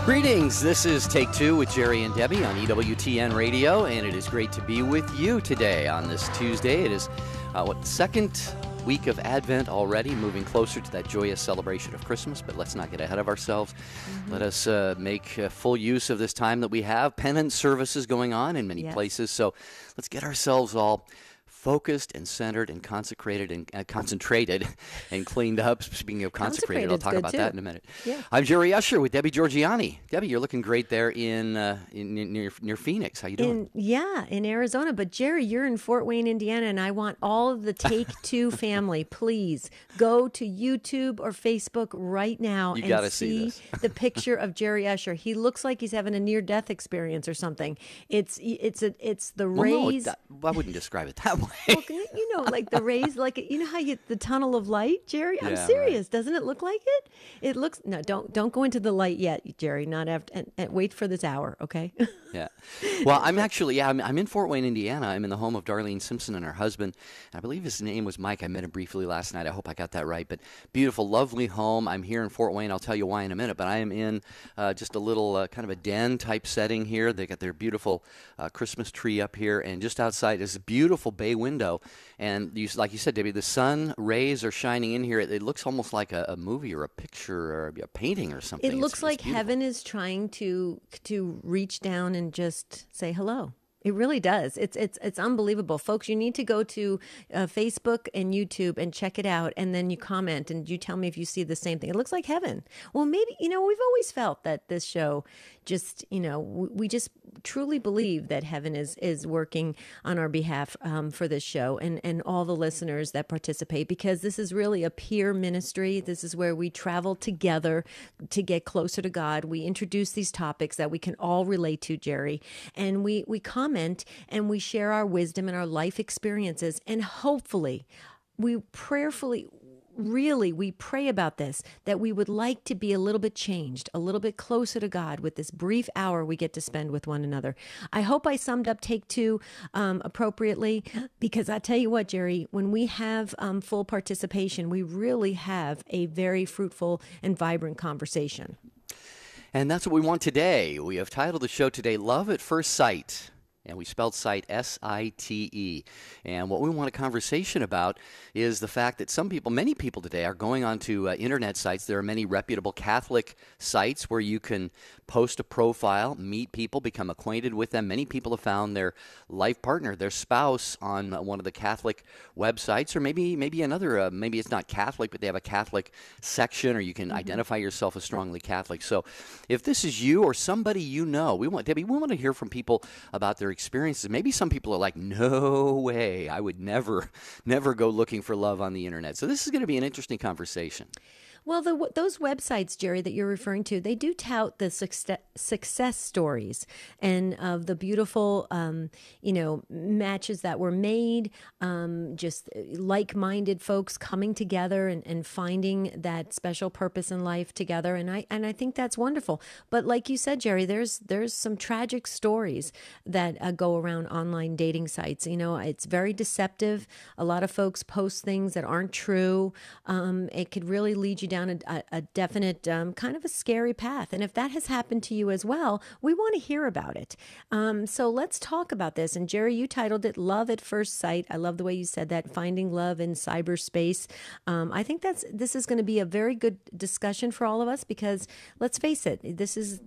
Greetings. This is Take Two with Jerry and Debbie on EWTN Radio, and it is great to be with you today on this Tuesday. It is, second week of Advent already, moving closer to that joyous celebration of Christmas, but let's not get ahead of ourselves. Let us make full use of this time that we have. Penance services going on in many places, so let's get ourselves all focused and centered and consecrated and concentrated and cleaned up. Speaking of consecrated, I'll talk about that in a minute. Yeah. I'm Jerry Usher with Debbie Georgianni. Debbie, you're looking great there in near Phoenix. How you doing? In Arizona. But Jerry, you're in Fort Wayne, Indiana, and I want all of the Take Two family, please go to YouTube or Facebook right now and see the picture of Jerry Usher. He looks like he's having a near-death experience or something. It's the rays. No, I wouldn't describe it that way. Well, like the rays, like how you get the tunnel of light, Jerry. I'm serious. Right. Doesn't it look like it? It looks. No, don't go into the light yet, Jerry. Not after. And wait for this hour, okay? Yeah. Well, I'm actually. I'm in Fort Wayne, Indiana. I'm in the home of Darlene Simpson and her husband. I believe his name was Mike. I met him briefly last night. I hope I got that right. But beautiful, lovely home. I'm here in Fort Wayne. I'll tell you why in a minute. But I am in just a little kind of a den type setting here. They got their beautiful Christmas tree up here, and just outside is a beautiful bay window. And like you said, Debbie, the sun rays are shining in here. It looks almost like a movie or a picture or a painting or something. It looks like heaven is trying to reach down and just say hello. It really does. It's unbelievable. Folks, you need to go to Facebook and YouTube and check it out, and then you comment and you tell me if you see the same thing. It looks like heaven. Well, maybe, we've always felt that this show just, we just truly believe that heaven is working on our behalf for this show and all the listeners that participate, because this is really a peer ministry. This is where we travel together to get closer to God. We introduce these topics that we can all relate to, Jerry, and we comment and we share our wisdom and our life experiences, and hopefully we pray about this, that we would like to be a little bit changed, a little bit closer to God with this brief hour we get to spend with one another. I hope I summed up Take Two appropriately, because I tell you what, Jerry, when we have full participation, we really have a very fruitful and vibrant conversation. And that's what we want today. We have titled the show today, Love at First Sight. And we spelled sight S-I-T-E. And what we want a conversation about is the fact that many people today are going onto internet sites. There are many reputable Catholic sites where you can post a profile, meet people, become acquainted with them. Many people have found their life partner, their spouse, on one of the Catholic websites, or maybe another, maybe it's not Catholic, but they have a Catholic section, or you can identify yourself as strongly Catholic. So if this is you or somebody you know, Debbie, we want to hear from people about their experiences. Maybe some people are like, no way, I would never go looking for love on the internet. So this is going to be an interesting conversation. Well, those websites, Jerry, that you're referring to, they do tout the success stories and of the beautiful, matches that were made, just like-minded folks coming together and finding that special purpose in life together. And I think that's wonderful. But like you said, Jerry, there's some tragic stories that go around online dating sites. It's very deceptive. A lot of folks post things that aren't true. It could really lead you down a definite kind of a scary path. And if that has happened to you as well, we want to hear about it. So let's talk about this. And Jerry, you titled it Love at First Sight. I love the way you said that, finding love in cyberspace. I think this is going to be a very good discussion for all of us, because let's face it, this is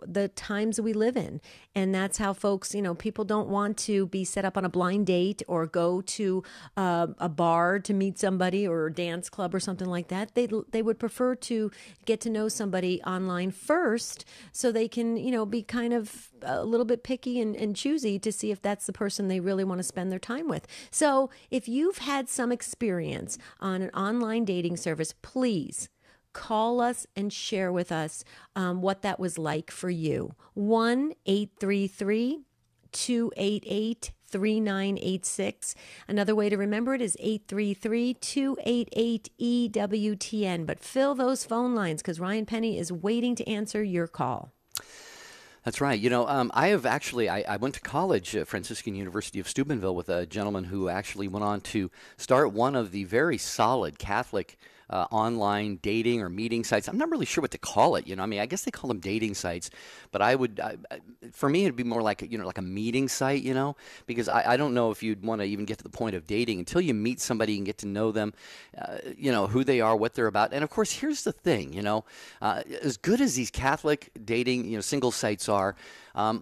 the times we live in. And that's how folks, people don't want to be set up on a blind date or go to a bar to meet somebody or a dance club or something like that. They would prefer to get to know somebody online first, so they can, be kind of a little bit picky and choosy to see if that's the person they really want to spend their time with. So if you've had some experience on an online dating service, please call us and share with us what that was like for you. 1-833-288-3986. Another way to remember it is 833-288-EWTN. But fill those phone lines, because Ryan Penny is waiting to answer your call. That's right. I went to college at Franciscan University of Steubenville with a gentleman who actually went on to start one of the very solid Catholic online dating or meeting sites. I'm not really sure what to call it. I mean, I guess they call them dating sites, but for me, it'd be more like like a meeting site. Because I don't know if you'd want to even get to the point of dating until you meet somebody and get to know them, who they are, what they're about. And of course, here's the thing. As good as these Catholic dating, single sites are.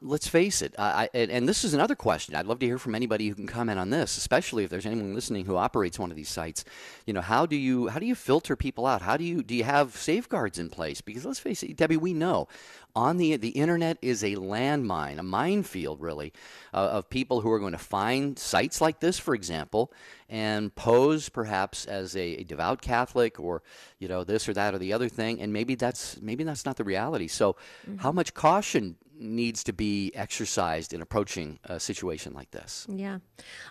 Let's face it, and this is another question. I'd love to hear from anybody who can comment on this, especially if there's anyone listening who operates one of these sites. How do you filter people out? Do you have safeguards in place? Because let's face it, Debbie, we know on the internet is a landmine, a minefield, really, of people who are going to find sites like this, for example, and pose perhaps as a devout Catholic or this or that or the other thing, and maybe that's not the reality. So, how much caution needs to be exercised in approaching a situation like this? Yeah.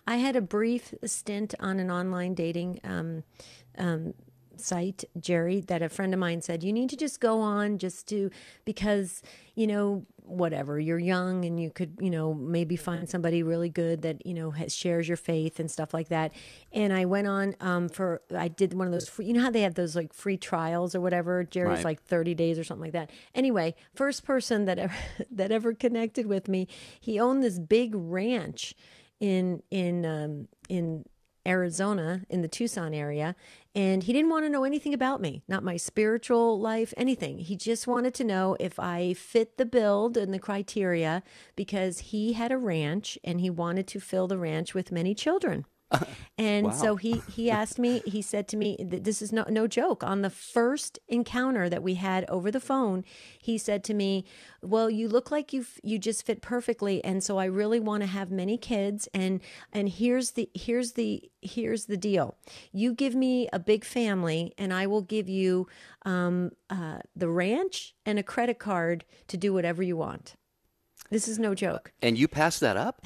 I had a brief stint on an online dating site, Jerry, that a friend of mine said, you need to just go on because, whatever, you're young and you could, maybe find somebody really good that, shares your faith and stuff like that. And I went on I did one of those, free, how they have those like free trials or whatever, Jerry's Right. like 30 days or something like that. Anyway, first person that ever, that ever connected with me, he owned this big ranch in Arizona, in the Tucson area, and he didn't want to know anything about me, not my spiritual life, anything. He just wanted to know if I fit the build and the criteria because he had a ranch and he wanted to fill the ranch with many children. And Wow. so he asked me, he said to me, this is no joke. On the first encounter that we had over the phone, he said to me, well, you look like you just fit perfectly. And so I really want to have many kids. And here's the deal. You give me a big family and I will give you the ranch and a credit card to do whatever you want. This is no joke. And you passed that up?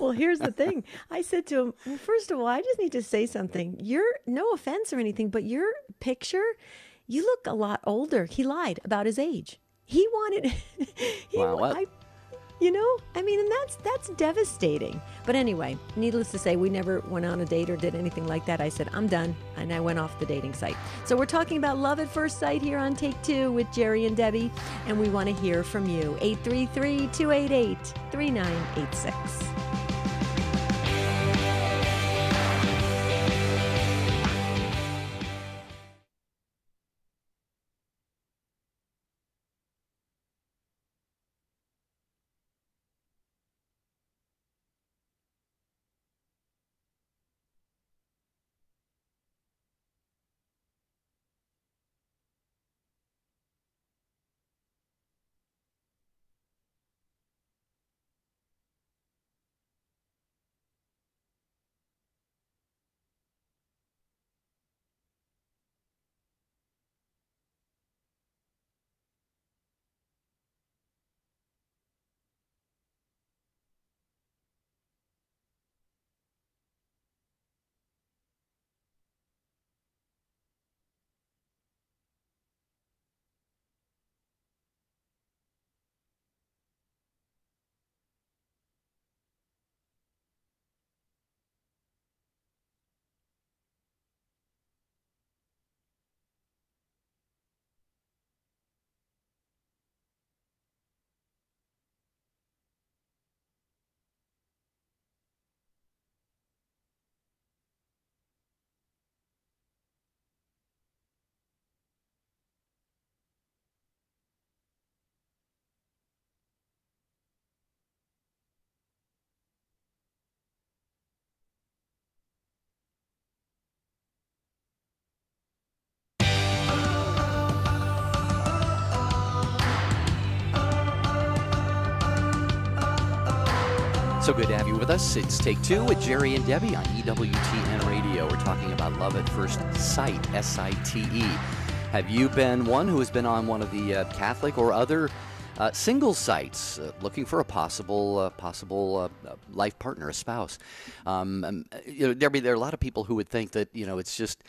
Well, here's the thing. I said to him, well, first of all, I just need to say something. No offense or anything, but your picture, you look a lot older. He lied about his age. He wanted, Wow, what? and that's devastating. But anyway, needless to say, we never went on a date or did anything like that. I said, I'm done. And I went off the dating site. So we're talking about love at first sight here on Take Two with Jerry and Debbie. And we want to hear from you. 833-288-3986. So good to have you with us. It's Take Two with Jerry and Debbie on EWTN Radio. We're talking about love at first sight, S-I-T-E. Have you been one who has been on one of the Catholic or other single sites looking for a possible life partner, a spouse? Debbie, there are a lot of people who would think that, it's just,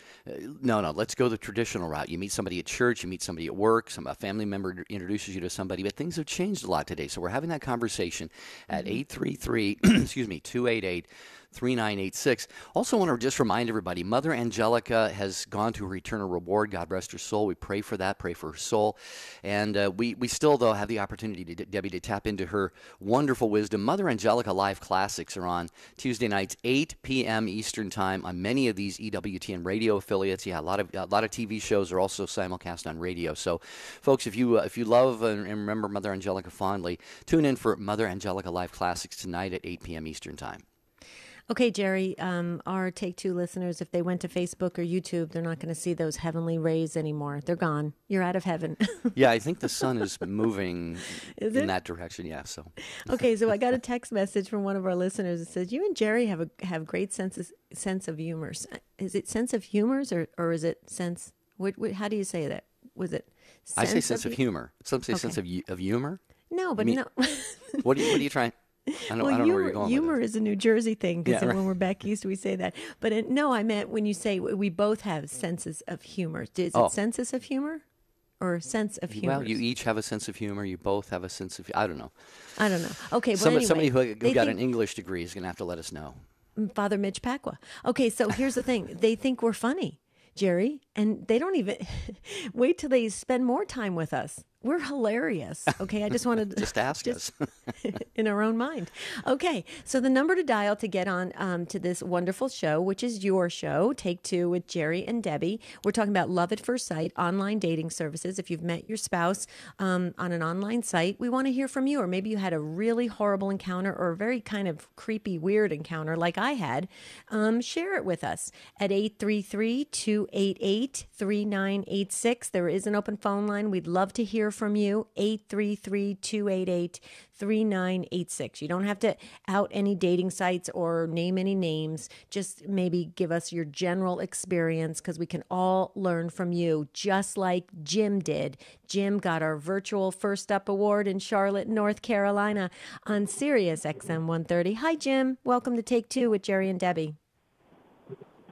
no, let's go the traditional route. You meet somebody at church, you meet somebody at work, a family member introduces you to somebody, but things have changed a lot today. So we're having that conversation at 833, excuse me, 288 3986. Also want to just remind everybody, Mother Angelica has gone to her eternal reward. God rest her soul. We pray for that, pray for her soul. And we still, though, have the opportunity, Debbie, to tap into her wonderful wisdom. Mother Angelica Live Classics are on Tuesday nights, 8 p.m. Eastern Time on many of these EWTN radio affiliates. Yeah, a lot of TV shows are also simulcast on radio. So, folks, if you love and remember Mother Angelica fondly, tune in for Mother Angelica Live Classics tonight at 8 p.m. Eastern Time. Okay, Jerry, our Take Two listeners, if they went to Facebook or YouTube, they're not going to see those heavenly rays anymore. They're gone. You're out of heaven. Yeah, I think the sun is moving in that direction. Yeah, so. Okay, so I got a text message from one of our listeners that says, you and Jerry have great sense of humor. Is it sense of humors or is it sense? How do you say that? Was it sense I say sense of humor. Some say okay. sense of humor. No, but no. What are you trying? I don't know where you're going humor with it. is a New Jersey thing because Yeah, right. when we're back east, we say that. But no, I meant when you say we both have senses of humor. Is it senses of humor or sense of humor? Well, you each have a sense of humor. You both have a sense of. I don't know. Okay, but anyway, somebody who got an English degree is going to have to let us know. Father Mitch Pacwa. Okay, so here's the thing. They think we're funny, Jerry, and they don't even wait till they spend more time with us. We're hilarious. Okay, I just wanted to just ask us in our own mind. Okay, so the number to dial to get on to this wonderful show, which is your show, Take Two with Jerry and Debbie. We're talking about love at first sight, online dating services. If you've met your spouse on an online site, we want to hear from you. Or maybe you had a really horrible encounter or a very kind of creepy, weird encounter like I had. Share it with us at 833-288-3986. There is an open phone line. We'd love to hear from you, 833-288-3986. You don't have to out any dating sites or name any names. Just maybe give us your general experience because we can all learn from you, just like Jim did. Jim got our virtual First Up Award in Charlotte, North Carolina on Sirius XM 130. Hi, Jim. Welcome to Take Two with Jerry and Debbie.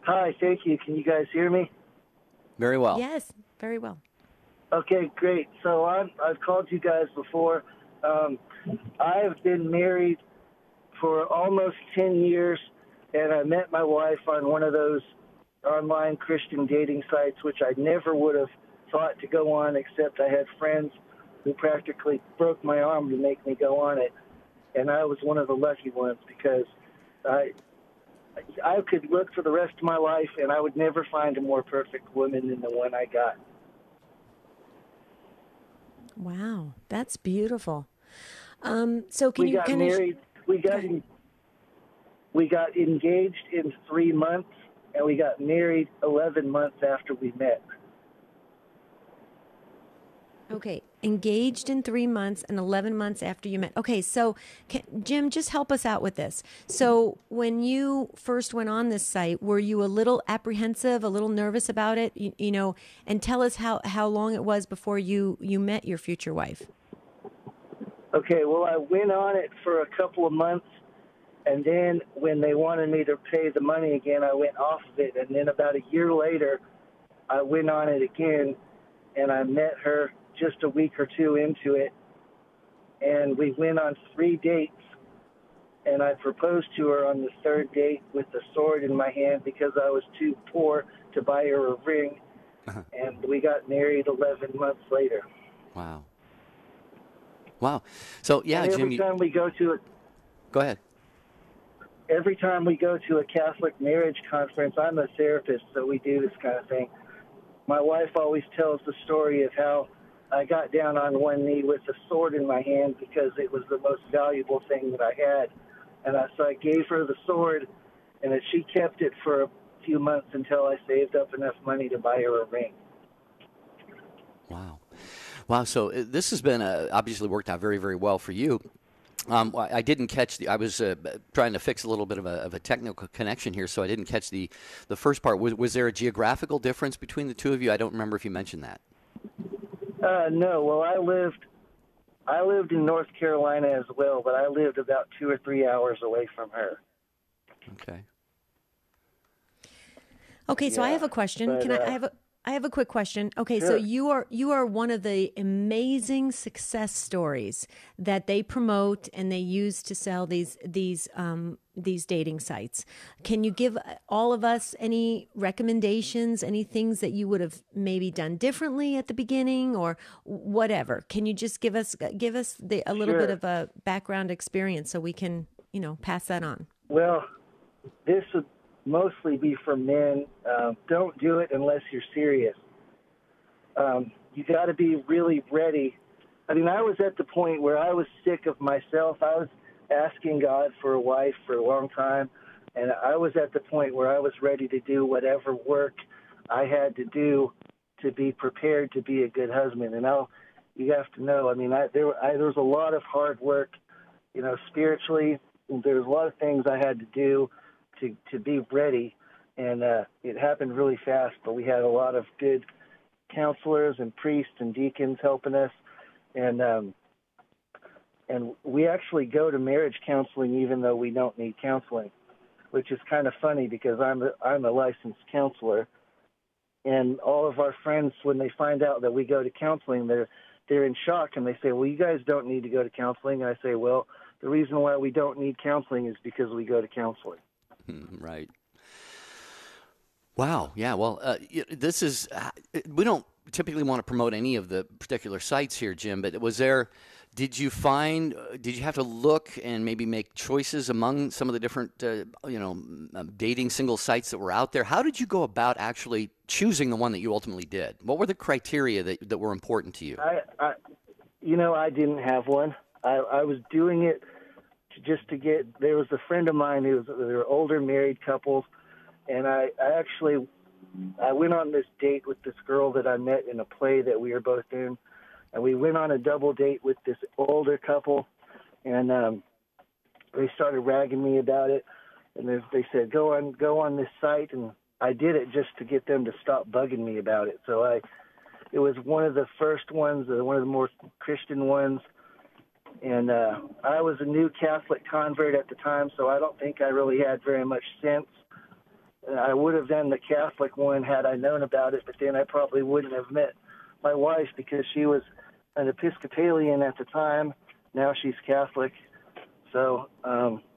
Hi, thank you. Can you guys hear me? very well. Yes, very well. Okay, great. So I've called you guys before. I've been married for almost 10 years, and I met my wife on one of those online Christian dating sites, which I never would have thought to go on, except I had friends who practically broke my arm to make me go on it. And I was one of the lucky ones because I could look for the rest of my life, and I would never find a more perfect woman than the one I got. Wow, that's beautiful. So can we you got kind married? We got engaged in 3 months, and we got married 11 months after we met. Okay, engaged in 3 months and 11 months after you met. Okay, so Jim, just help us out with this. So when you first went on this site, were you a little apprehensive, a little nervous about it? You know, and tell us how long it was before you met your future wife. Okay, well, I went on it for a couple of months, and then when they wanted me to pay the money again, I went off of it. And then about a year later, I went on it again, and I met her just a week or two into it, and we went on 3 dates, and I proposed to her on the 3rd date with the sword in my hand because I was too poor to buy her a ring, and we got married 11 months later. Wow. So yeah, and Jim. Go ahead. Every time we go to a Catholic marriage conference, I'm a therapist, so we do this kind of thing. My wife always tells the story of how I got down on one knee with a sword in my hand because it was the most valuable thing that I had. And so I gave her the sword, and she kept it for a few months until I saved up enough money to buy her a ring. Wow. So this has been obviously worked out very, very well for you. I didn't catch I was trying to fix a little bit of a technical connection here, so I didn't catch the first part. Was there a geographical difference between the two of you? I don't remember if you mentioned that. No. Well, I lived in North Carolina as well, but I lived about 2 or 3 hours away from her. Okay. Okay, so I have a question. But, Can I have a I have a quick question. Okay, so Sure. you are one of the amazing success stories that they promote and they use to sell these dating sites. Can you give all of us any recommendations, any things that you would have maybe done differently at the beginning or whatever? Can you just give us a little bit Sure. of a background experience so we can, pass that on? Well, this would mostly be for men. Don't do it unless you're serious. You got to be really ready. I mean, I was at the point where I was sick of myself. I was asking God for a wife for a long time, and I was at the point where I was ready to do whatever work I had to do to be prepared to be a good husband. And you have to know, I mean, there was a lot of hard work, spiritually. There was a lot of things I had to do to be ready, and it happened really fast. But we had a lot of good counselors and priests and deacons helping us, and we actually go to marriage counseling even though we don't need counseling, which is kind of funny because I'm a licensed counselor, and all of our friends, when they find out that we go to counseling, they're in shock, and they say, "Well, you guys don't need to go to counseling." And I say, "Well, the reason why we don't need counseling is because we go to counseling." Right. Wow. Yeah. Well, this is, we don't typically want to promote any of the particular sites here, Jim, but did you have to look and maybe make choices among some of the different, dating single sites that were out there? How did you go about actually choosing the one that you ultimately did? What were the criteria that were important to you? I didn't have one. I was doing it just to get. There was a friend of mine they were older married couples, and I went on this date with this girl that I met in a play that we were both in, and we went on a double date with this older couple, and they started ragging me about it, and they said go on this site, and I did it just to get them to stop bugging me about it. So it was one of the first ones, one of the more Christian ones. And I was a new Catholic convert at the time, so I don't think I really had very much sense. I would have done the Catholic one had I known about it, but then I probably wouldn't have met my wife because she was an Episcopalian at the time. Now she's Catholic. So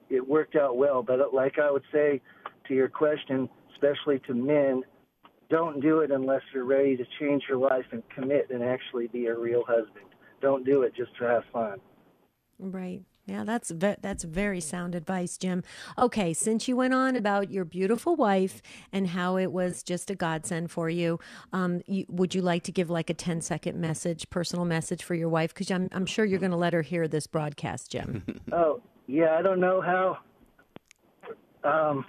it worked out well. But like I would say to your question, especially to men, don't do it unless you're ready to change your life and commit and actually be a real husband. Don't do it just to have fun. Right. Yeah, that's very sound advice, Jim. Okay, since you went on about your beautiful wife and how it was just a godsend for you, would you like to give like a 10-second personal message for your wife? Because I'm sure you're going to let her hear this broadcast, Jim. Oh, yeah, I don't know how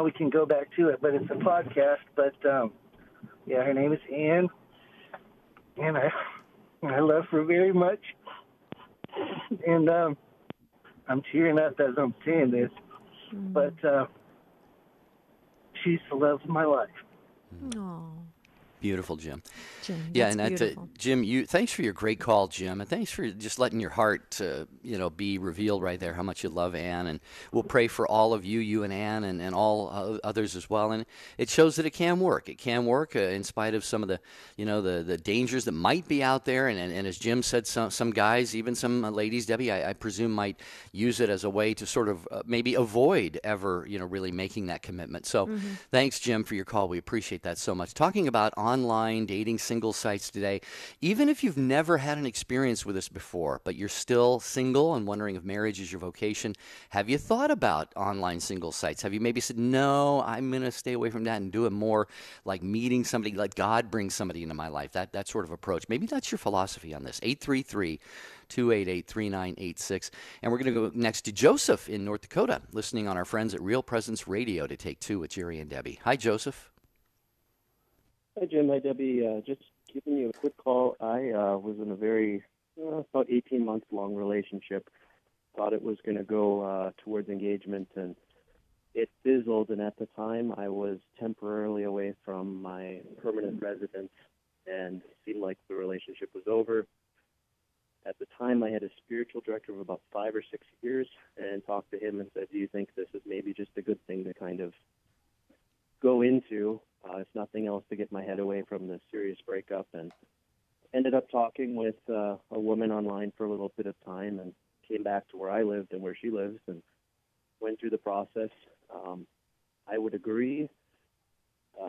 we can go back to it, but it's a podcast. But yeah, her name is Ann, and I love her very much. And I'm tearing up as I'm saying this, but she's the love of my life. Oh, Beautiful, Jim. Jim, Yeah, that's and beautiful. Jim, thanks for your great call, Jim, and thanks for just letting your heart, be revealed right there. How much you love Ann, and we'll pray for all of you and Ann, and all others as well. And it shows that it can work. It can work in spite of some of the, the dangers that might be out there. And as Jim said, some guys, even some ladies, Debbie, I presume might use it as a way to sort of maybe avoid ever, really making that commitment. So, thanks, Jim, for your call. We appreciate that so much. Talking about online dating single sites today. Even if you've never had an experience with this before, but you're still single and wondering if marriage is your vocation, have you thought about online single sites? Have you maybe said, no, I'm going to stay away from that and do it more like meeting somebody, like God brings somebody into my life, that sort of approach? Maybe that's your philosophy on this. 833-288-3986. And we're going to go next to Joseph in North Dakota, listening on our friends at Real Presence Radio to Take Two with Jerry and Debbie. Hi, Joseph. Hi, Jim. Hi, Debbie. Just giving you a quick call. I was in a very, about 18-month long relationship. Thought it was going to go towards engagement, and it fizzled. And at the time, I was temporarily away from my permanent residence, and it seemed like the relationship was over. At the time, I had a spiritual director of about 5 or 6 years, and talked to him and said, do you think this is maybe just a good thing to kind of go into, if nothing else, to get my head away from the serious breakup, and ended up talking with a woman online for a little bit of time, and came back to where I lived and where she lives, and went through the process. I would agree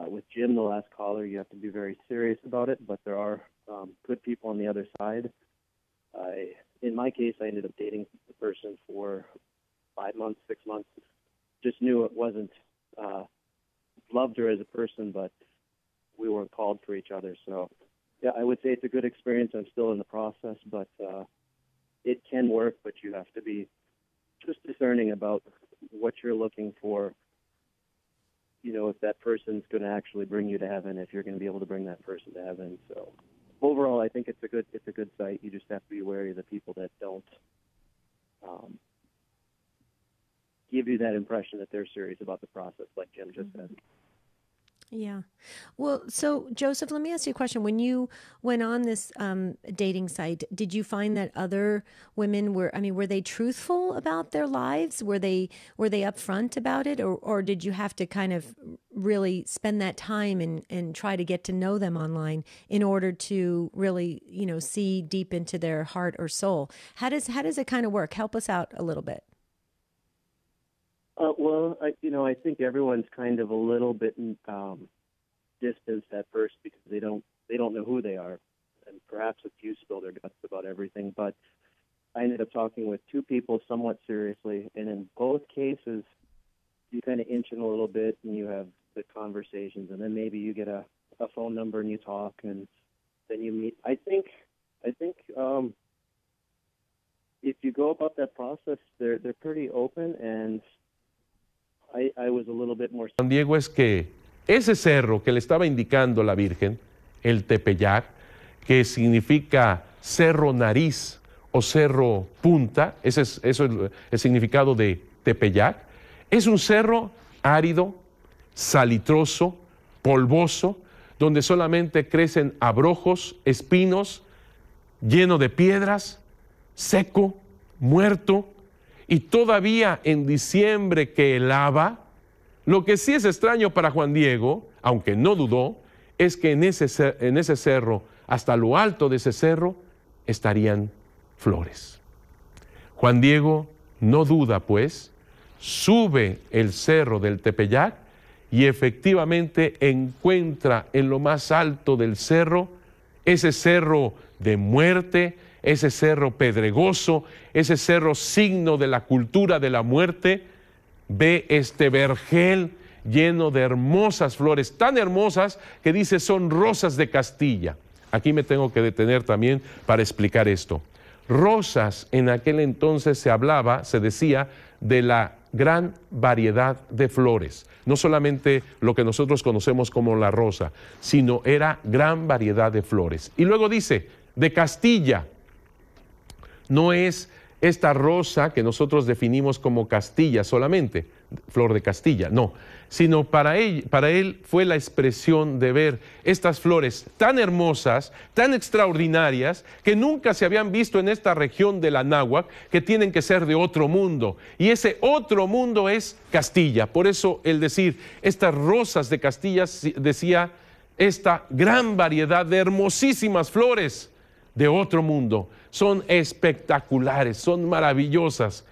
with Jim, the last caller. You have to be very serious about it, but there are good people on the other side. In my case, I ended up dating the person for 5 months, 6 months. Just knew it wasn't, loved her as a person, but we weren't called for each other. So, yeah, I would say it's a good experience. I'm still in the process, but it can work, but you have to be just discerning about what you're looking for. You know, if that person's going to actually bring you to heaven, if you're going to be able to bring that person to heaven. So overall, I think it's a good site. You just have to be wary of the people that don't give you that impression that they're serious about the process, like Jim just said. Yeah. Well, so Joseph, let me ask you a question. When you went on this dating site, did you find that other women were they truthful about their lives? Were they upfront about it, or did you have to kind of really spend that time and try to get to know them online in order to really, see deep into their heart or soul? How does it kind of work? Help us out a little bit. Well, I think everyone's kind of a little bit distanced at first because they don't know who they are, and perhaps a few spill their guts about everything. But I ended up talking with two people somewhat seriously, and in both cases, you kind of inch in a little bit, and you have the conversations, and then maybe you get a phone number and you talk, and then you meet. I think if you go about that process, they're pretty open, and I was a little bit more. Juan Diego, es que ese cerro que le estaba indicando la Virgen, el Tepeyac, que significa cerro nariz o cerro punta, eso es el significado de Tepeyac, es un cerro árido, salitroso, polvoso, donde solamente crecen abrojos, espinos, lleno de piedras, seco, muerto. Y todavía en diciembre que helaba. Lo que sí es extraño para Juan Diego, aunque no dudó, es que en ese cerro, hasta lo alto de ese cerro, estarían flores. Juan Diego no duda, pues, sube el cerro del Tepeyac y efectivamente encuentra en lo más alto del cerro, ese cerro de muerte, ese cerro pedregoso, ese cerro signo de la cultura de la muerte. Ve este vergel lleno de hermosas flores, tan hermosas que dice son rosas de Castilla. Aquí me tengo que detener también para explicar esto. Rosas, en aquel entonces se decía de la gran variedad de flores. No solamente lo que nosotros conocemos como la rosa, sino era gran variedad de flores. Y luego dice, de Castilla. No es esta rosa que nosotros definimos como Castilla solamente, flor de Castilla, no, sino para él fue la expresión de ver estas flores tan hermosas, tan extraordinarias, que nunca se habían visto en esta región de la Náhuac, que tienen que ser de otro mundo, y ese otro mundo es Castilla. Por eso el decir, estas rosas de Castilla, decía, esta gran variedad de hermosísimas flores de otro mundo, son espectaculares, son maravillosas,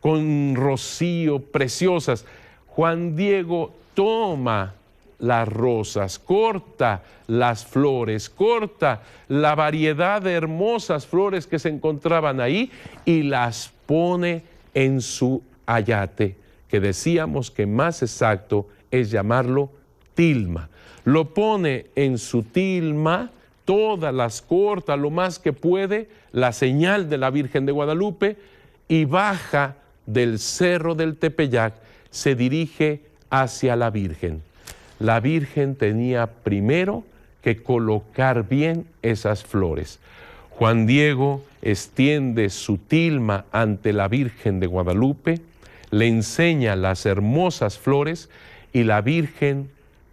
con rocío, preciosas. Juan Diego toma las rosas, corta las flores, corta la variedad de hermosas flores que se encontraban ahí y las pone en su ayate, que decíamos que más exacto es llamarlo tilma. Lo pone en su tilma, todas las corta lo más que puede, la señal de la Virgen de Guadalupe, y baja del cerro del Tepeyac, se dirige hacia la Virgen. La Virgen tenía primero que colocar bien esas flores. Juan Diego extiende su tilma ante la Virgen de Guadalupe, le enseña las hermosas flores y la Virgen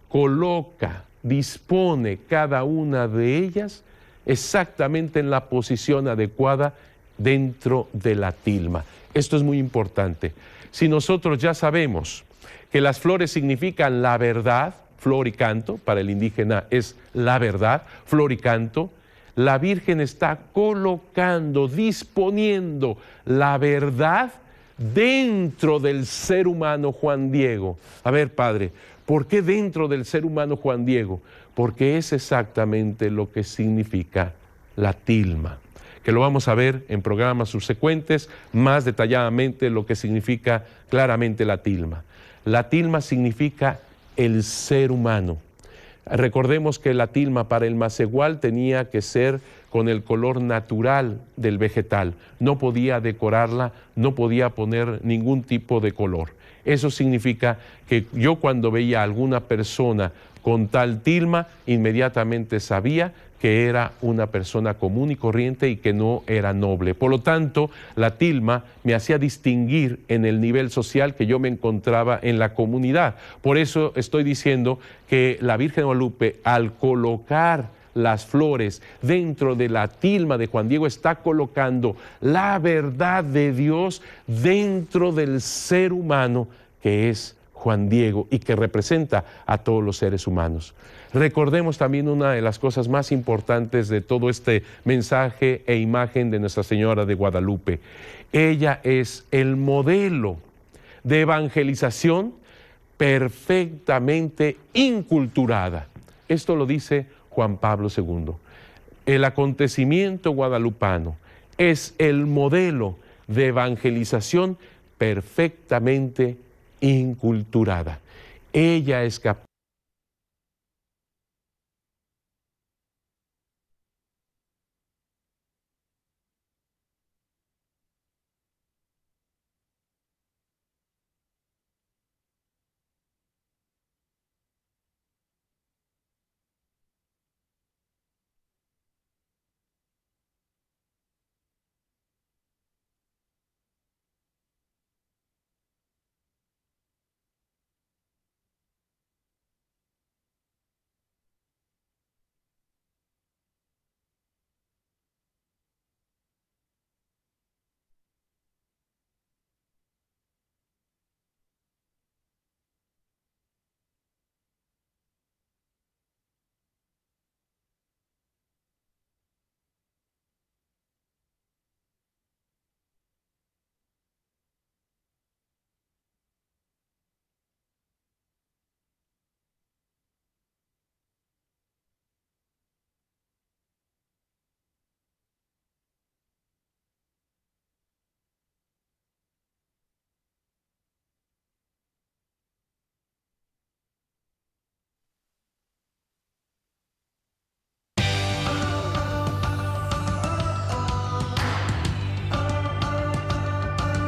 coloca, dispone cada una de ellas exactamente en la posición adecuada dentro de la tilma. Esto es muy importante. Si nosotros ya sabemos que las flores significan la verdad, flor y canto, para el indígena es la verdad, flor y canto. La Virgen está colocando, disponiendo la verdad dentro del ser humano Juan Diego. A ver, Padre, ¿por qué dentro del ser humano Juan Diego? Porque es exactamente lo que significa la tilma, que lo vamos a ver en programas subsecuentes, más detalladamente lo que significa claramente la tilma. La tilma significa el ser humano. Recordemos que la tilma para el macehual tenía que ser con el color natural del vegetal. No podía decorarla, no podía poner ningún tipo de color. Eso significa que yo cuando veía a alguna persona con tal tilma, inmediatamente sabía que era una persona común y corriente y que no era noble. Por lo tanto, la tilma me hacía distinguir en el nivel social que yo me encontraba en la comunidad. Por eso estoy diciendo que la Virgen de Guadalupe, al colocar las flores dentro de la tilma de Juan Diego, está colocando la verdad de Dios dentro del ser humano que es Juan Diego y que representa a todos los seres humanos. Recordemos también una de las cosas más importantes de todo este mensaje e imagen de Nuestra Señora de Guadalupe. Ella es el modelo de evangelización perfectamente inculturada. Esto lo dice Juan Pablo II. El acontecimiento guadalupano es el modelo de evangelización perfectamente inculturada. Ella es capaz.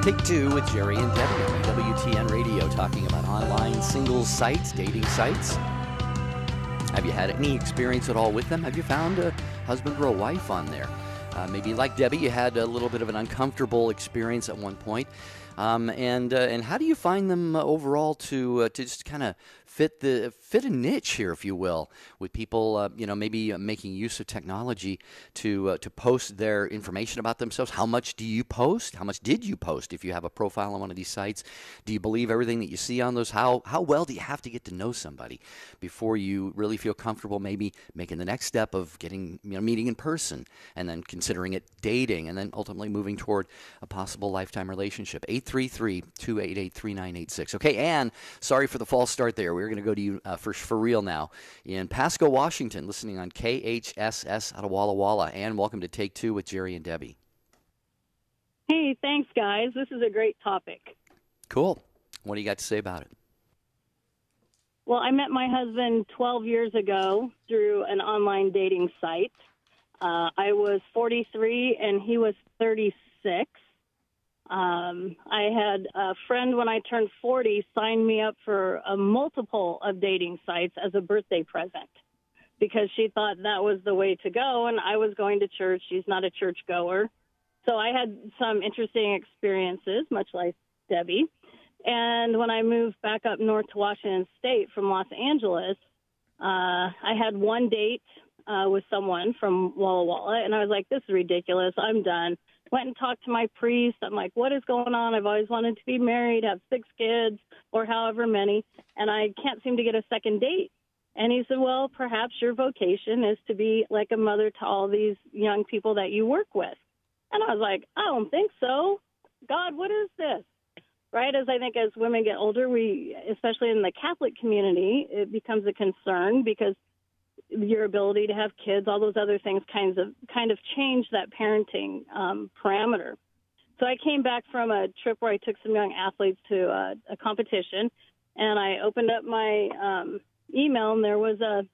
Take Two with Jerry and Debbie on EWTN Radio, talking about online singles sites, dating sites. Have you had any experience at all with them? Have you found a husband or a wife on there? Maybe like Debbie, you had a little bit of an uncomfortable experience at one point. And how do you find them overall to just kind of fit a niche here, if you will, with people maybe making use of technology to post their information about themselves? How much do you post? How much did you post if you have a profile on one of these sites? Do you believe everything that you see on those? How well do you have to get to know somebody before you really feel comfortable maybe making the next step of getting meeting in person and then considering it dating and then ultimately moving toward a possible lifetime relationship? 833-288-3986. Okay, Ann, sorry for the false start there. We're going to go to you for real now in Pasco, Washington, listening on KHSS out of Walla Walla. Ann, welcome to Take Two with Jerry and Debbie. Hey, thanks, guys. This is a great topic. Cool. What do you got to say about it? Well, I met my husband 12 years ago through an online dating site. I was 43 and he was 36. I had a friend when I turned 40 sign me up for a multiple of dating sites as a birthday present because she thought that was the way to go, and I was going to church. She's not a church goer. So I had some interesting experiences, much like Debbie. And when I moved back up north to Washington State from Los Angeles, I had one date with someone from Walla Walla, and I was like, this is ridiculous. I'm done. Went and talked to my priest. I'm like, what is going on? I've always wanted to be married, have 6 kids, or however many, and I can't seem to get a second date. And he said, well, perhaps your vocation is to be like a mother to all these young people that you work with. And I was like, I don't think so. God, what is this? Right? As I think as women get older, we, especially in the Catholic community, it becomes a concern because your ability to have kids, all those other things kind of change that parenting parameter. So I came back from a trip where I took some young athletes to a competition, and I opened up my email, and there was a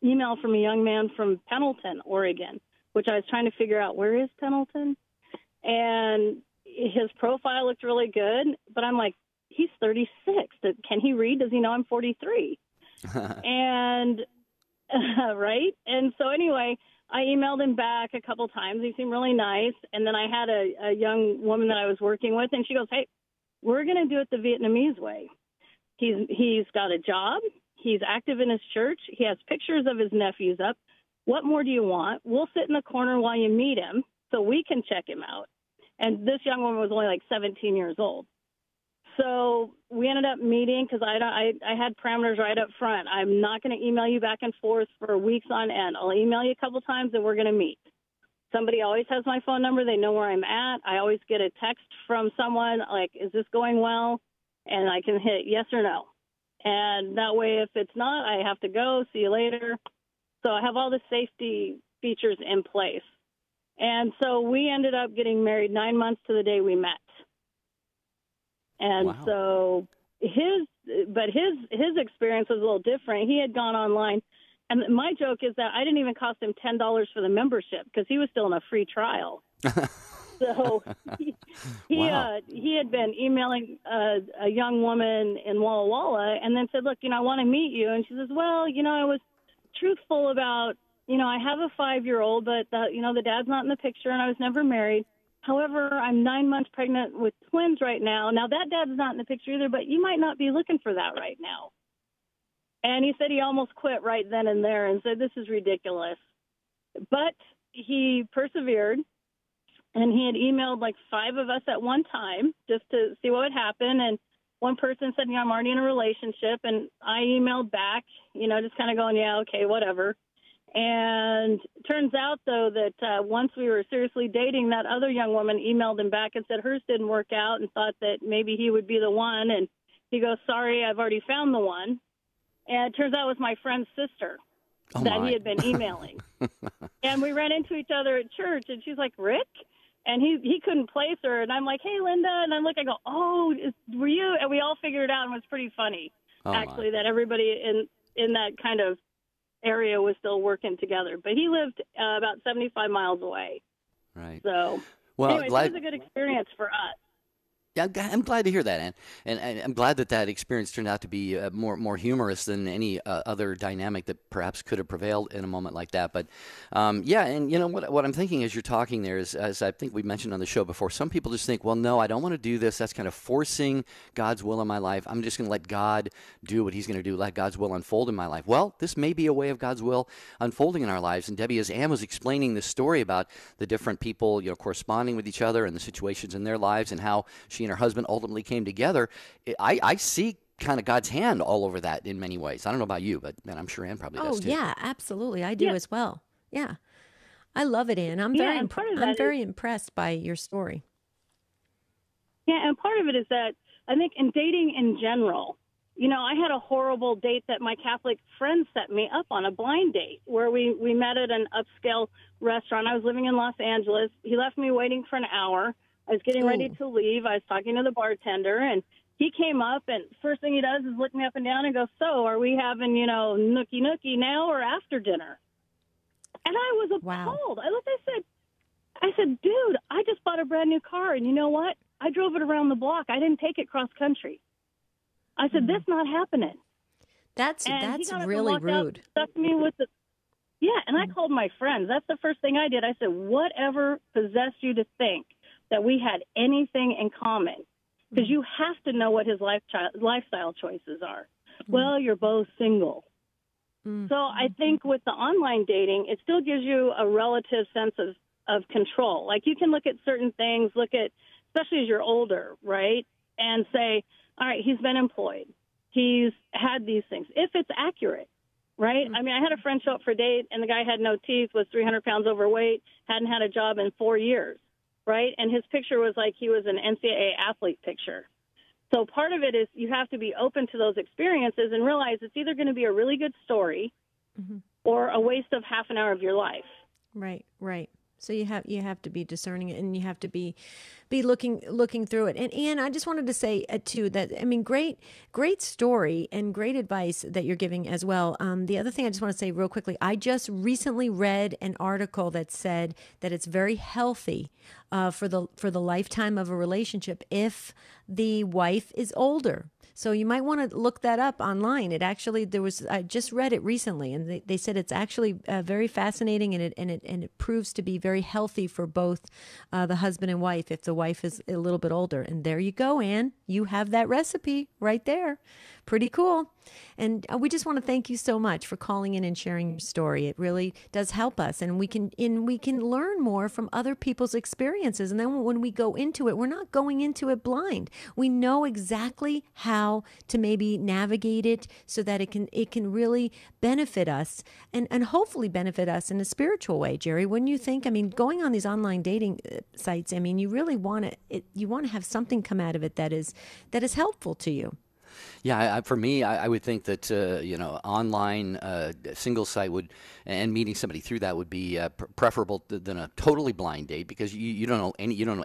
email from a young man from Pendleton, Oregon, which I was trying to figure out, where is Pendleton? And his profile looked really good, but I'm like, he's 36. Can he read? Does he know I'm 43? And right? And so anyway, I emailed him back a couple times. He seemed really nice. And then I had a young woman that I was working with, and she goes, hey, we're going to do it the Vietnamese way. He's got a job. He's active in his church. He has pictures of his nephews up. What more do you want? We'll sit in the corner while you meet him so we can check him out. And this young woman was only like 17 years old. So we ended up meeting because I had parameters right up front. I'm not going to email you back and forth for weeks on end. I'll email you a couple times and we're going to meet. Somebody always has my phone number. They know where I'm at. I always get a text from someone like, is this going well? And I can hit yes or no. And that way, if it's not, I have to go. See you later. So I have all the safety features in place. And so we ended up getting married 9 months to the day we met. And wow. So his experience was a little different. He had gone online. And my joke is that I didn't even cost him $10 for the membership because he was still in a free trial. So he had been emailing a young woman in Walla Walla and then said, look, I want to meet you. And she says, well, I was truthful about, I have a 5-year-old, but, the dad's not in the picture and I was never married. However, I'm 9 months pregnant with twins right now. Now, that dad's not in the picture either, but you might not be looking for that right now. And he said he almost quit right then and there and said, this is ridiculous. But he persevered, and he had emailed like 5 of us at one time just to see what would happen. And one person said, I'm already in a relationship. And I emailed back, just kind of going, yeah, okay, whatever. And it turns out, though, that once we were seriously dating, that other young woman emailed him back and said hers didn't work out and thought that maybe he would be the one. And he goes, sorry, I've already found the one. And it turns out it was my friend's sister he had been emailing. And we ran into each other at church, and she's like, Rick? And he couldn't place her. And I'm like, hey, Linda. And I go, oh, were you? And we all figured it out, and it was pretty funny, actually, that everybody in that kind of area was still working together. But he lived about 75 miles away. Right. So, anyway, it was a good experience for us. Yeah, I'm glad to hear that, Ann. And I'm glad that experience turned out to be more humorous than any other dynamic that perhaps could have prevailed in a moment like that. But, yeah, and what I'm thinking as you're talking there is, as I think we mentioned on the show before, some people just think, well, no, I don't want to do this. That's kind of forcing God's will in my life. I'm just going to let God do what he's going to do, let God's will unfold in my life. Well, this may be a way of God's will unfolding in our lives. And Debbie, as Ann was explaining this story about the different people, corresponding with each other and the situations in their lives and how she and her husband ultimately came together, I see kind of God's hand all over that in many ways. I don't know about you, but I'm sure Ann probably does too. Oh, yeah, absolutely. I do as well. Yeah. I love it, Ann. I'm very impressed by your story. Yeah, and part of it is that I think in dating in general, I had a horrible date that my Catholic friend set me up on, a blind date, where we met at an upscale restaurant. I was living in Los Angeles. He left me waiting for an hour. I was getting ready to leave. I was talking to the bartender, and he came up, and first thing he does is look me up and down and go, so are we having, nookie now or after dinner? And I was appalled. Wow. I said, dude, I just bought a brand new car, and you know what? I drove it around the block. I didn't take it cross country. I said, this not happening. That's really rude. Stuck me with and I called my friends. That's the first thing I did. I said, whatever possessed you to think that we had anything in common? Because you have to know what his lifestyle choices are. Well, you're both single. So I think with the online dating, it still gives you a relative sense of control. Like you can look at certain things, especially as you're older, right? And say, all right, he's been employed. He's had these things. If it's accurate, right? I mean, I had a friend show up for a date, and the guy had no teeth, was 300 pounds overweight, hadn't had a job in 4 years, right? And his picture was like he was an NCAA athlete picture. So part of it is you have to be open to those experiences and realize it's either going to be a really good story or a waste of half an hour of your life. Right, right. So you have to be discerning, and you have to be looking through it. And Anne, I just wanted to say too that I mean, great story and great advice that you're giving as well. The other thing I just want to say real quickly, I just recently read an article that said that it's very healthy for the lifetime of a relationship if the wife is older. So you might want to look that up online. It actually I just read it recently, and they said it's actually very fascinating, and it proves to be very healthy for both the husband and wife if the wife is a little bit older. And there you go, Anne. You have that recipe right there. Pretty cool. And we just want to thank you so much for calling in and sharing your story. It really does help us, and we can learn more from other people's experiences. And then when we go into it, we're not going into it blind. We know exactly how to maybe navigate it so that it can really benefit us and hopefully benefit us in a spiritual way. Jerry, wouldn't you think? I mean, going on these online dating sites, I mean, you really want to have something come out of it that is helpful to you. Yeah, for me, I would think that online single site and meeting somebody through that would be preferable than a totally blind date, because you don't know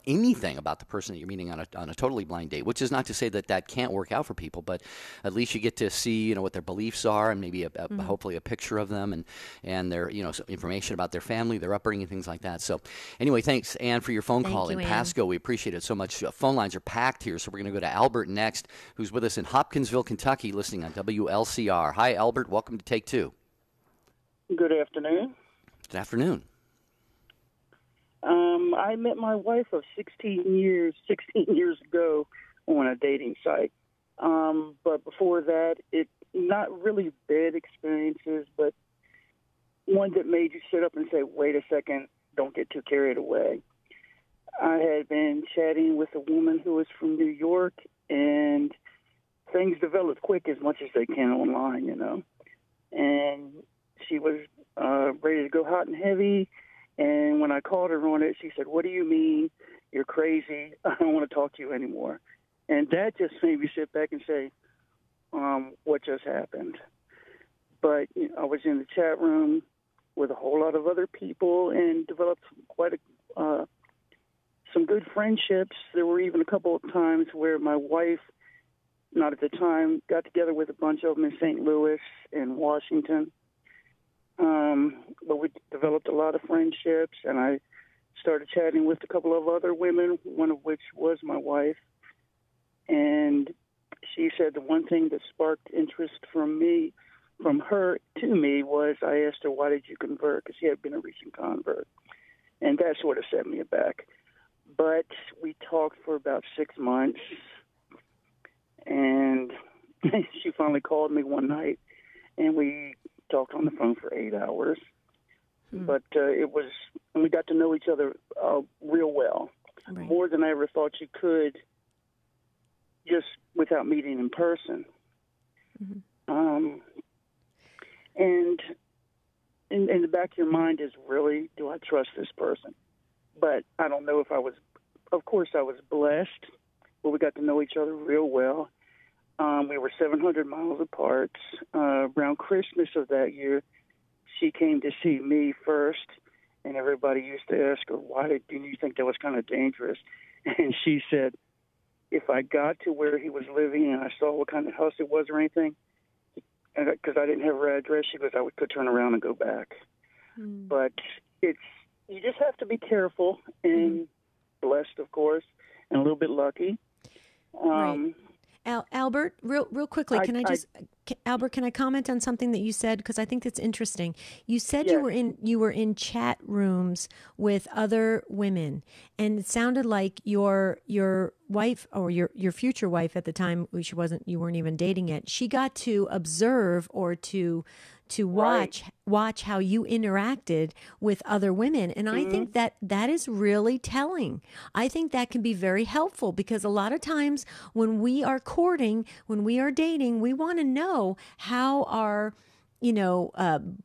anything about the person that you're meeting on a totally blind date. Which is not to say that can't work out for people, but at least you get to see what their beliefs are, and maybe hopefully a picture of them, and their some information about their family, their upbringing, things like that. So anyway, thanks, Anne, for your phone call in Pasco. We appreciate it so much. Phone lines are packed here, so we're going to go to Albert next, who's with us in Hopkinsville, Kentucky, listening on WLCR. Hi, Albert. Welcome to Take Two. Good afternoon. Good afternoon. I met my wife of 16 years ago on a dating site. But before that, it not really bad experiences, but one that made you sit up and say, wait a second, don't get too carried away. I had been chatting with a woman who was from New York, and things developed quick as much as they can online, And she was ready to go hot and heavy. And when I called her on it, she said, "What do you mean? You're crazy. I don't want to talk to you anymore." And that just made me sit back and say, what just happened? But I was in the chat room with a whole lot of other people and developed some good friendships. There were even a couple of times where my wife, not at the time, got together with a bunch of them in St. Louis and Washington. But we developed a lot of friendships, and I started chatting with a couple of other women, one of which was my wife. And she said the one thing that sparked interest from her to me, was I asked her, why did you convert? Because she had been a recent convert. And that sort of set me aback. But we talked for about 6 months, and she finally called me one night, and we talked on the phone for 8 hours. But we got to know each other real well, right. More than I ever thought you could, just without meeting in person. And in the back of your mind is, really, do I trust this person? But I don't know if I was. Of course, I was blessed, but we got to know each other real well. We were 700 miles apart. Around Christmas of that year, she came to see me first, and everybody used to ask her, why didn't you think that was kind of dangerous? And she said, if I got to where he was living and I saw what kind of house it was or anything, because I didn't have her address, she goes, I could turn around and go back. But you just have to be careful and blessed, of course, and a little bit lucky. Right. Albert, real quickly, can I just Albert, can I comment on something that you said, because I think it's interesting? You said Yes. you were in chat rooms with other women, and it sounded like your wife, or your future wife at the time, you weren't even dating yet. She got to observe, or to watch how you interacted with other women, and I think that is really telling. I think that can be very helpful, because a lot of times when we are courting, when we are dating, we want to know how our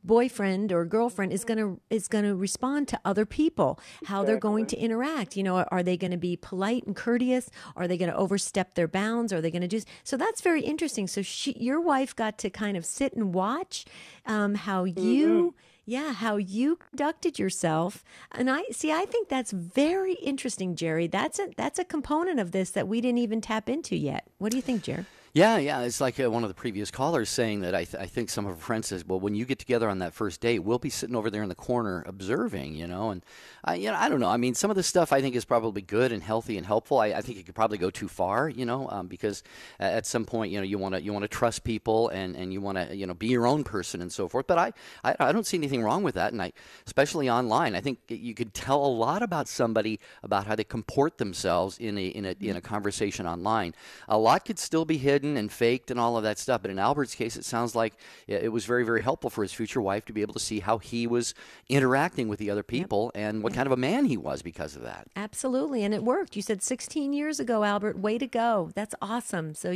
boyfriend or girlfriend is gonna respond to other people, how they're going to interact. Are they going to be polite and courteous? Are they going to overstep their bounds? Are they going to do so? That's very interesting. So your wife got to kind of sit and watch how you. Yeah, how you conducted yourself. And I think that's very interesting, Jerry. That's a component of this that we didn't even tap into yet. What do you think, Jerry? Yeah. It's like one of the previous callers saying that I think some of her friends says, well, when you get together on that first date, we'll be sitting over there in the corner observing, and I don't know. I mean, some of this stuff I think is probably good and healthy and helpful. I think it could probably go too far, because at some point, you want to trust people and you want to, be your own person and so forth. But I don't see anything wrong with that. And especially online, I think you could tell a lot about somebody, about how they comport themselves in a conversation online. A lot could still be hidden and faked and all of that stuff. But in Albert's case, it sounds like it was very, very helpful for his future wife to be able to see how he was interacting with the other people and what kind of a man he was because of that. Absolutely. And it worked. You said 16 years ago, Albert. Way to go. That's awesome. So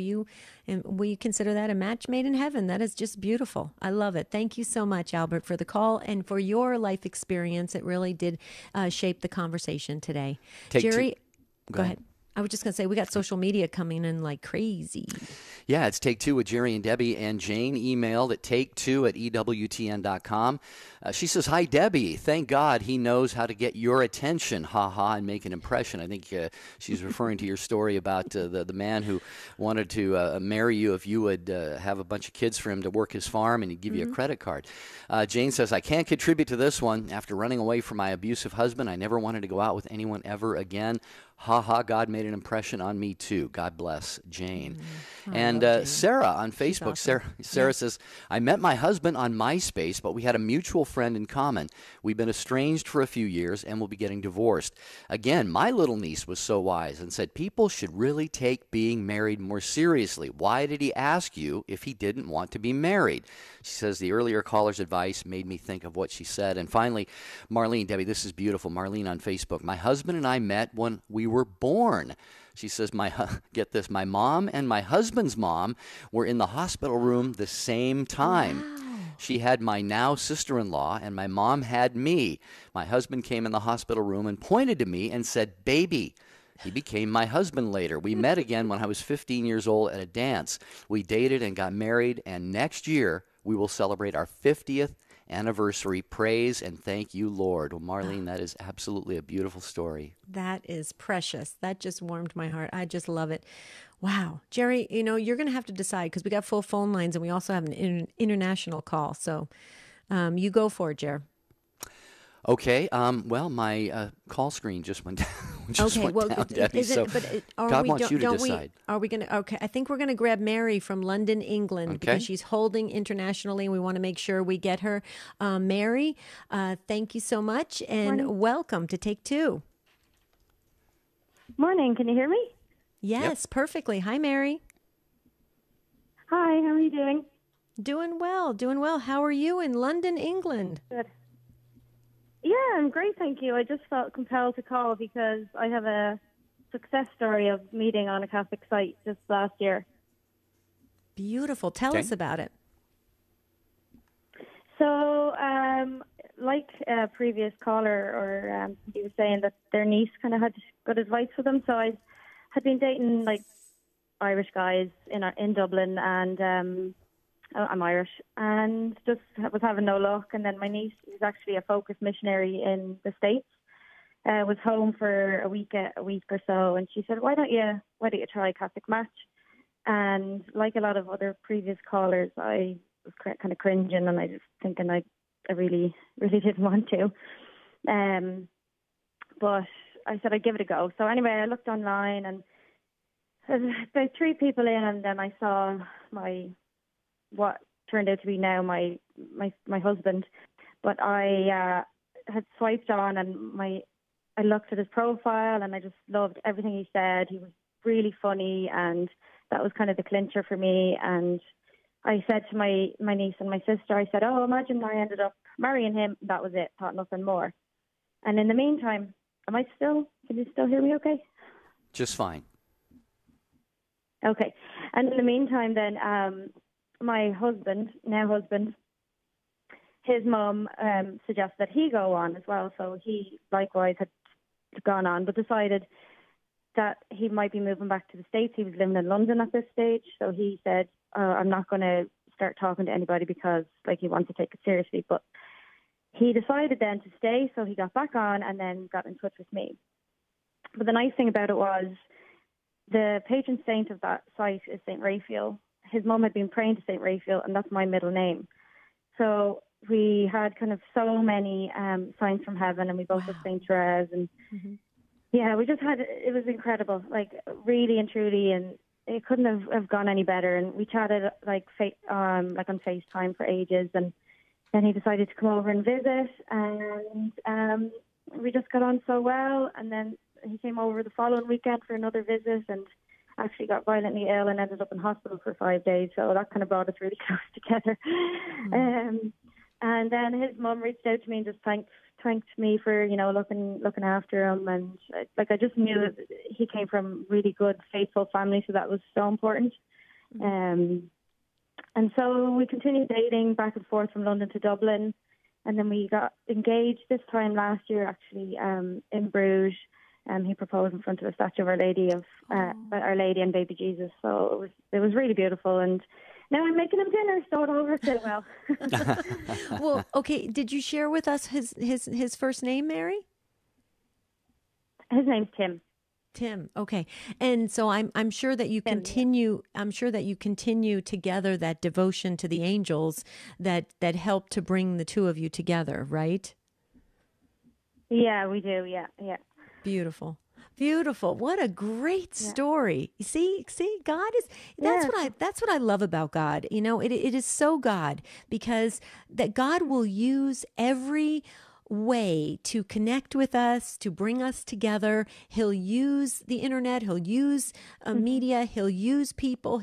we consider that a match made in heaven. That is just beautiful. I love it. Thank you so much, Albert, for the call and for your life experience. It really did shape the conversation today. Jerry, go ahead. I was just going to say, we got social media coming in like crazy. Yeah, it's Take Two with Jerry and Debbie, and Jane emailed at take2@EWTN.com. She says, hi, Debbie. Thank God he knows how to get your attention, and make an impression. I think she's referring to your story about the man who wanted to marry you if you would have a bunch of kids for him to work his farm, and he'd give you a credit card. Jane says, I can't contribute to this one. After running away from my abusive husband, I never wanted to go out with anyone ever again. God made an impression on me too. God bless, Jane. And Jane. Sarah on Facebook, awesome. Sarah says, I met my husband on MySpace, but we had a mutual friend in common. We've been estranged for a few years and will be getting divorced. Again, my little niece was so wise and said, people should really take being married more seriously. Why did he ask you if he didn't want to be married? She says, the earlier caller's advice made me think of what she said. And finally, Marlene, Debbie, this is beautiful. Marlene on Facebook. My husband and I met when we were born. She says, get this, my mom and my husband's mom were in the hospital room the same time. Wow. She had my now sister-in-law, and my mom had me. My husband came in the hospital room and pointed to me and said, baby. He became my husband later. We met again when I was 15 years old at a dance. We dated and got married, and next year we will celebrate our 50th anniversary. Praise and thank you, Lord. Well, Marlene, that is absolutely a beautiful story. That is precious. That just warmed my heart. I just love it. Wow. Jerry, you're going to have to decide, because we got full phone lines and we also have an international call. So you go for it, Jerry. Okay. Well, my call screen just went down. Debbie, God wants you to decide. Are we going to? Okay. I think we're going to grab Mary from London, England, because she's holding internationally, and we want to make sure we get her. Mary, thank you so much, and welcome to Take Two. Morning. Can you hear me? Yes, perfectly. Hi, Mary. Hi. How are you doing? Doing well. How are you in London, England? Good. Yeah, I'm great, thank you. I just felt compelled to call because I have a success story of meeting on a Catholic site just last year. Beautiful. Tell us about it. So, like a previous caller, or he was saying that their niece kind of had good advice for them. So I had been dating like Irish guys in Dublin, and I'm Irish, and just was having no luck. And then my niece is actually a focus missionary in the States. Was home for a week or so, and she said, "Why don't you try Catholic Match?" And like a lot of other previous callers, I was kind of cringing, and I just thinking I really didn't want to. But I said I'd give it a go. So anyway, I looked online, and about 3 people in, and then I saw my what turned out to be now my husband. But I had swiped on, and I looked at his profile, and I just loved everything he said. He was really funny, and that was kind of the clincher for me. And I said to my niece and my sister, I said, oh, imagine I ended up marrying him. That was it. Thought nothing more. And in the meantime, can you still hear me okay? Just fine. Okay. And in the meantime, then, my husband, his mum suggested that he go on as well. So he likewise had gone on, but decided that he might be moving back to the States. He was living in London at this stage. So he said, I'm not going to start talking to anybody because he wants to take it seriously. But he decided then to stay. So he got back on and then got in touch with me. But the nice thing about it was the patron saint of that site is St. Raphael. His mum had been praying to St. Raphael, and that's my middle name. So we had kind of so many signs from heaven, and we both had St. Therese. And yeah, we just had, it was incredible, really and truly, and it couldn't have gone any better. And we chatted on FaceTime for ages, and then he decided to come over and visit, and we just got on so well. And then he came over the following weekend for another visit, and actually got violently ill and ended up in hospital for 5 days. So that kind of brought us really close together. And then his mum reached out to me and just thanked me for, looking after him. And I just knew that he came from really good, faithful family. So that was so important. And so we continued dating back and forth from London to Dublin. And then we got engaged this time last year, actually, in Bruges. He proposed in front of a statue of Our Lady Our Lady and Baby Jesus. So it was really beautiful. And now I'm making him dinner, so it all worked out well. Well, okay. Did you share with us his first name, Mary? His name's Tim. Tim. Okay. And so I'm sure that you continue. I'm sure that you continue together that devotion to the angels that helped to bring the two of you together, right? Yeah, we do. Yeah. Beautiful. Beautiful. What a great story. You see, God is, that's what I love about God. It is so God, because that God will use every way to connect with us, to bring us together. He'll use the internet, he'll use media, he'll use people,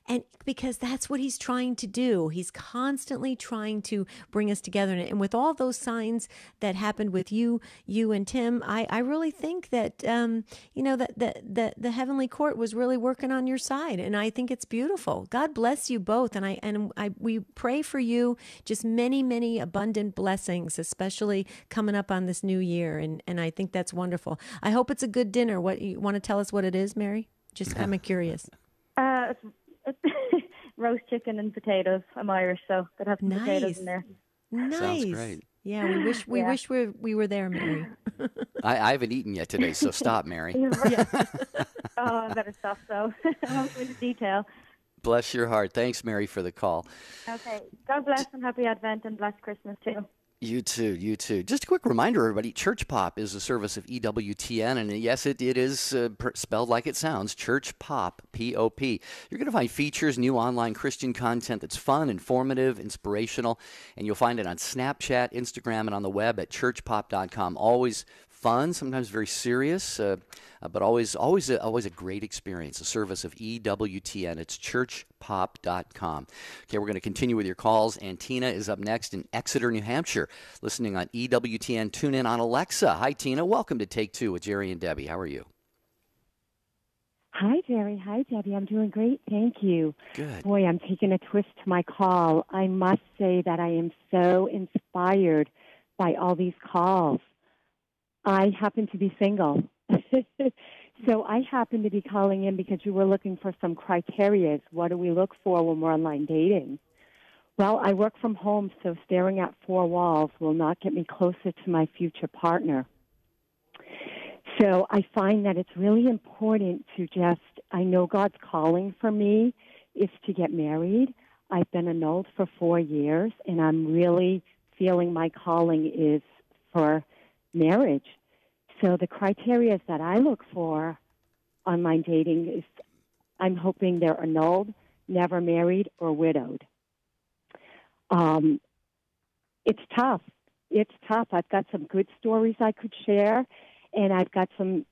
and because that's what he's trying to do. He's constantly trying to bring us together. And with all those signs that happened with you and Tim, I really think that, that the heavenly court was really working on your side. And I think it's beautiful. God bless you both. And we pray for you just many, many abundant blessings, especially coming up on this new year. And I think that's wonderful. I hope it's a good dinner. What you want to tell us what it is, Mary? Just kind of curious. It's roast chicken and potatoes. I'm Irish, so could have some potatoes in there. Nice. Sounds great. Yeah, we wish we were there, Mary. I haven't eaten yet today, so stop, Mary. I better stop, so I won't go into detail. Bless your heart. Thanks, Mary, for the call. Okay. God bless and happy Advent and blessed Christmas, too. You too. Just a quick reminder, everybody, Church Pop is a service of EWTN, and yes, it is spelled like it sounds, Church Pop, P-O-P. You're going to find features, new online Christian content that's fun, informative, inspirational, and you'll find it on Snapchat, Instagram, and on the web at churchpop.com. Always fun, sometimes very serious, but always a great experience, a service of EWTN. It's churchpop.com. Okay, we're going to continue with your calls, and Tina is up next in Exeter, New Hampshire, listening on EWTN. Tune in on Alexa. Hi, Tina. Welcome to Take Two with Jerry and Debbie. How are you? Hi, Jerry. Hi, Debbie. I'm doing great. Thank you. Good. Boy, I'm taking a twist to my call. I must say that I am so inspired by all these calls. I happen to be single. So I happen to be calling in because you were looking for some criteria. What do we look for when we're online dating? Well, I work from home, so staring at four walls will not get me closer to my future partner. So I find that it's really important to I know God's calling for me is to get married. I've been annulled for 4 years, and I'm really feeling my calling is for marriage. So the criteria that I look for online dating is I'm hoping they're annulled, never married, or widowed. Um, it's tough. It's tough. I've got some good stories I could share, and I've got some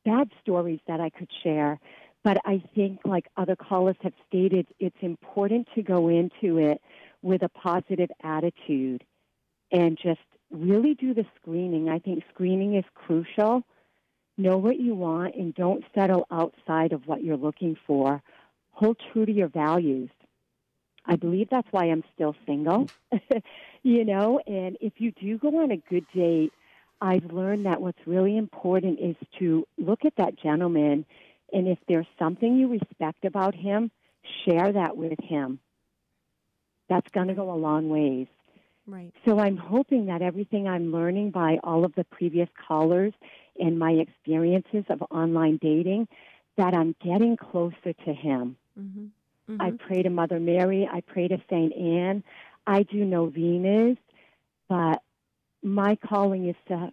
bad stories that I could share. But I think, like other callers have stated, it's important to go into it with a positive attitude and just really do the screening. I think screening is crucial. Know what you want and don't settle outside of what you're looking for. Hold true to your values. I believe that's why I'm still single, and if you do go on a good date, I've learned that what's really important is to look at that gentleman, and if there's something you respect about him, share that with him. That's going to go a long ways. Right. So I'm hoping that everything I'm learning by all of the previous callers and my experiences of online dating, that I'm getting closer to him. Mm-hmm. Mm-hmm. I pray to Mother Mary. I pray to St. Anne. I do novenas, but my calling is to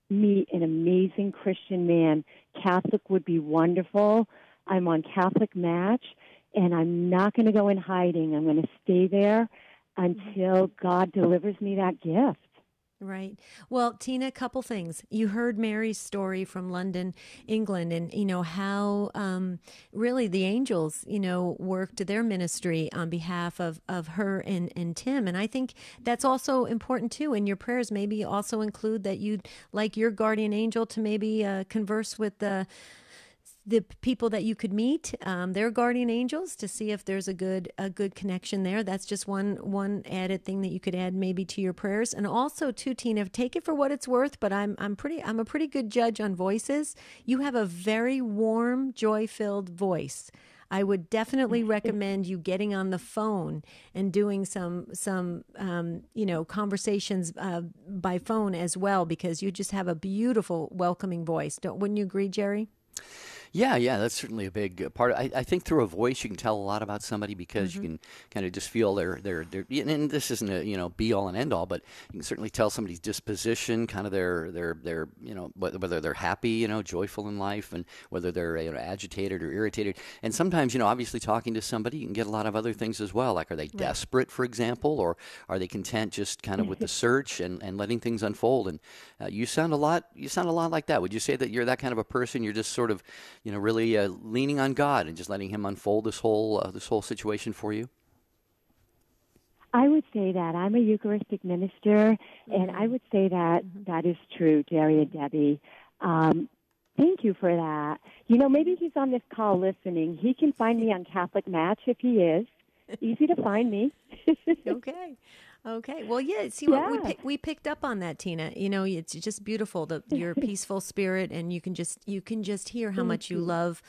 meet an amazing Christian man. Catholic would be wonderful. I'm on Catholic Match, and I'm not going to go in hiding. I'm going to stay there until God delivers me that gift. Right. Well, Tina, a couple things. You heard Mary's story from London, England, and, how really the angels, worked their ministry on behalf of her and Tim. And I think that's also important, too. In your prayers, maybe also include that you'd like your guardian angel to maybe converse with the people that you could meet, their guardian angels, to see if there's a good connection there. That's just one added thing that you could add maybe to your prayers. And also too, Tina, take it for what it's worth, but I'm a pretty good judge on voices. You have a very warm, joy-filled voice. I would definitely recommend you getting on the phone and doing some conversations by phone as well, because you just have a beautiful, welcoming voice. Wouldn't you agree, Jerry? Yeah, that's certainly a big part. I think through a voice you can tell a lot about somebody, because you can kind of just feel their and this isn't a be all and end all, but you can certainly tell somebody's disposition, kind of their whether they're happy, joyful in life, and whether they're agitated or irritated. And sometimes obviously talking to somebody, you can get a lot of other things as well. Like, are they desperate, for example, or are they content just kind of with the search and letting things unfold? And you sound a lot like that. Would you say that you're that kind of a person? You're just sort of really leaning on God and just letting Him unfold this whole situation for you? I would say that. I'm a Eucharistic minister, and I would say that that is true, Jerry and Debbie. Thank you for that. Maybe he's on this call listening. He can find me on Catholic Match if he is. Easy to find me. Okay. Well, yeah. See, what we picked up on that, Tina. It's just beautiful, your peaceful spirit, and you can just hear how much you love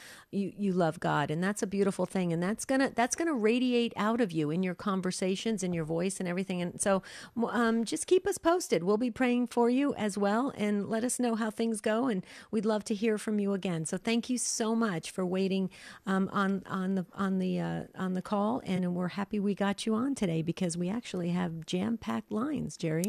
God, and that's a beautiful thing, and that's gonna radiate out of you in your conversations, in your voice, and everything. And so, just keep us posted. We'll be praying for you as well, and let us know how things go. And we'd love to hear from you again. So thank you so much for waiting on the call, and we're happy we got you on today, because we actually have jam-packed lines, Jerry.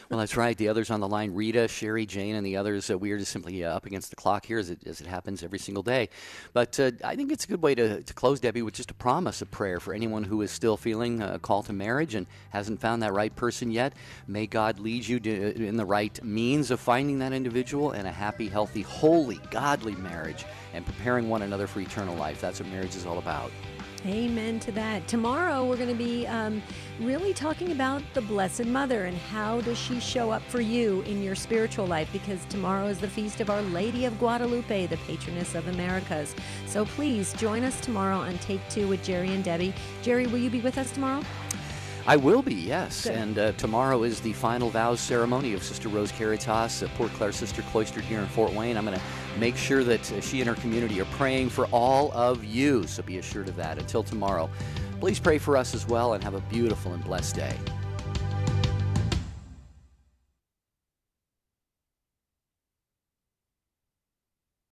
Well, that's right. The others on the line, Rita, Sherry, Jane, and the others, we are just simply up against the clock here, as it happens every single day. But I think it's a good way to close, Debbie, with just a promise of prayer for anyone who is still feeling a call to marriage and hasn't found that right person yet. May God lead you in the right means of finding that individual, and a happy, healthy, holy, godly marriage, and preparing one another for eternal life. That's what marriage is all about. Amen to that. Tomorrow we're going to be really talking about the Blessed Mother and how does she show up for you in your spiritual life, because tomorrow is the feast of Our Lady of Guadalupe, the patroness of Americas. So please join us tomorrow on Take Two with Jerry and Debbie. Jerry, will you be with us tomorrow? I will be, yes. Good. And tomorrow is the final vows ceremony of Sister Rose Caritas, Port Clare Sister cloistered here in Fort Wayne. I'm going to make sure that she and her community are praying for all of you, so be assured of that. Until tomorrow, please pray for us as well, and have a beautiful and blessed day.